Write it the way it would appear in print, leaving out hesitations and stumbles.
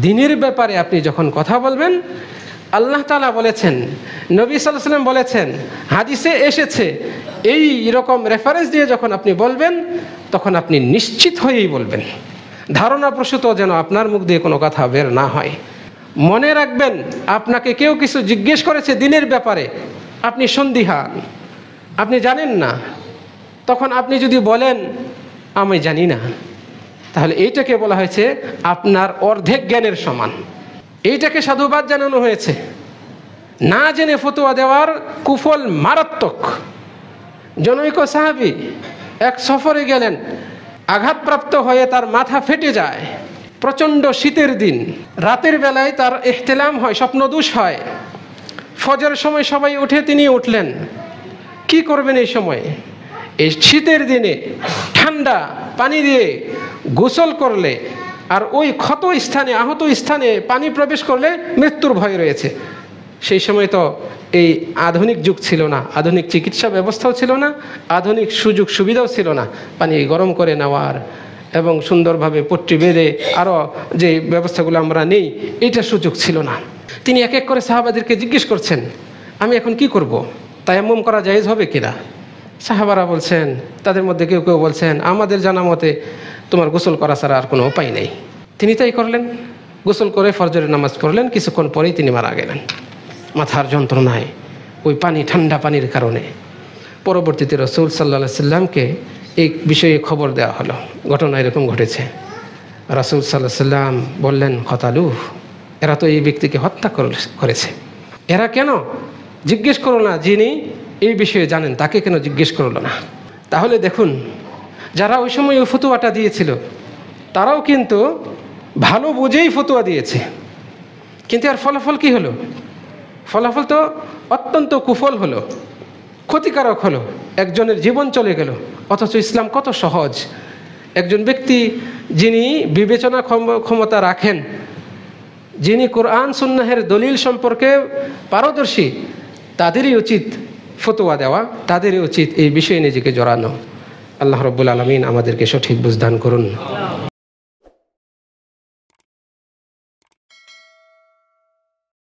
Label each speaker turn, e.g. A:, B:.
A: দিনের ব্যাপারে আপনি যখন কথা বলবেন, আল্লাহ তাআলা বলেছেন, নবী সাল্লাল্লাহু আলাইহি ওয়াসাল্লাম বলেছেন, হাদিসে এসেছে, এই রকম রেফারেন্স দিয়ে যখন আপনি বলবেন, তখন আপনি নিশ্চিত হয়েই বলবেন, ধারণাপ্রসূত যেন আপনার মুখ দিয়ে কোনো কথা বের না হয়। মনে রাখবেন, আপনাকে কেউ কিছু জিজ্ঞেস করেছে দিনের ব্যাপারে, আপনি সন্দিহান, আপনি জানেন না, তখন আপনি যদি বলেন আমি জানি না, তাহলে এইটাকে বলা হয়েছে আপনার অর্ধেক জ্ঞানের সমান। এইটাকে সাধুবাদ জানানো হয়েছে। না জেনে ফতোয়া দেওয়ার কুফল মারাত্মক। জনৈক সাহাবী এক সফরে গেলেন, আঘাতপ্রাপ্ত হয়ে তার মাথা ফেটে যায়, প্রচণ্ড শীতের দিন, রাতের বেলায় তার ইহতিলাম হয়, স্বপ্নদোষ হয়। ফজরের সময় সবাই উঠে, তিনি উঠলেন। কি করবেন এই সময়? এই শীতের দিনে ঠান্ডা পানি দিয়ে গোসল করলে আর ওই ক্ষত স্থানে, আহত স্থানে পানি প্রবেশ করলে মৃত্যুর ভয় রয়েছে। সেই সময় তো এই আধুনিক যুগ ছিল না, আধুনিক চিকিৎসা ব্যবস্থাও ছিল না, আধুনিক সুযোগ সুবিধাও ছিল না পানি গরম করে নেওয়ার এবং সুন্দরভাবে পট্টি বেঁধে আরও যে ব্যবস্থাগুলো আমরা নেই, এইটার সুযোগ ছিল না। তিনি এক এক করে সাহাবাদেরকে জিজ্ঞেস করছেন, আমি এখন কি করব? তায়াম্মুম করা জায়েজ হবে কিনা? সাহাবারা বলছেন, তাদের মধ্যে কেউ কেউ বলছেন, আমাদের জানা মতে তোমার গোসল করা ছাড়া আর কোনো উপায় নেই। তিনি তাই করলেন, গোসল করে ফজরের নামাজ পড়লেন। কিছুক্ষণ পরেই তিনি মারা গেলেন মাথার যন্ত্রণায়, ওই পানি, ঠান্ডা পানির কারণে। পরবর্তীতে রাসূল সাল্লাল্লাহু আলাইহি সাল্লামকে এই বিষয়ে খবর দেওয়া হলো, ঘটনা এরকম ঘটেছে। রাসূল সাল্লাল্লাহু আলাইহি সাল্লাম বললেন, কতালু, এরা তো এই ব্যক্তিকে হত্যা করেছে। এরা কেন জিজ্ঞেস করলো না? যিনি এই বিষয়ে জানেন তাকে কেন জিজ্ঞেস করলো না? তাহলে দেখুন, যারা ওই সময় ওই ফতোয়াটা দিয়েছিল তারাও কিন্তু ভালো বুঝেই ফতোয়া দিয়েছে, কিন্তু আর ফলাফল কি হলো? ফলাফল তো অত্যন্ত কুফল হলো, ক্ষতিকারক হলো, একজনের জীবন চলে গেল। অথচ ইসলাম কত সহজ। একজন ব্যক্তি যিনি বিবেচনা ক্ষমতা রাখেন, যিনি কোরআন সুন্নাহের দলিল সম্পর্কে পারদর্শী, তাদেরই উচিত ফতোয়া দেওয়া, তাদেরই উচিত এই বিষয়ে নিজেকে জড়ানো। আল্লাহ রাব্বুল আলামিন আমাদেরকে সঠিক বুঝ দান করুন।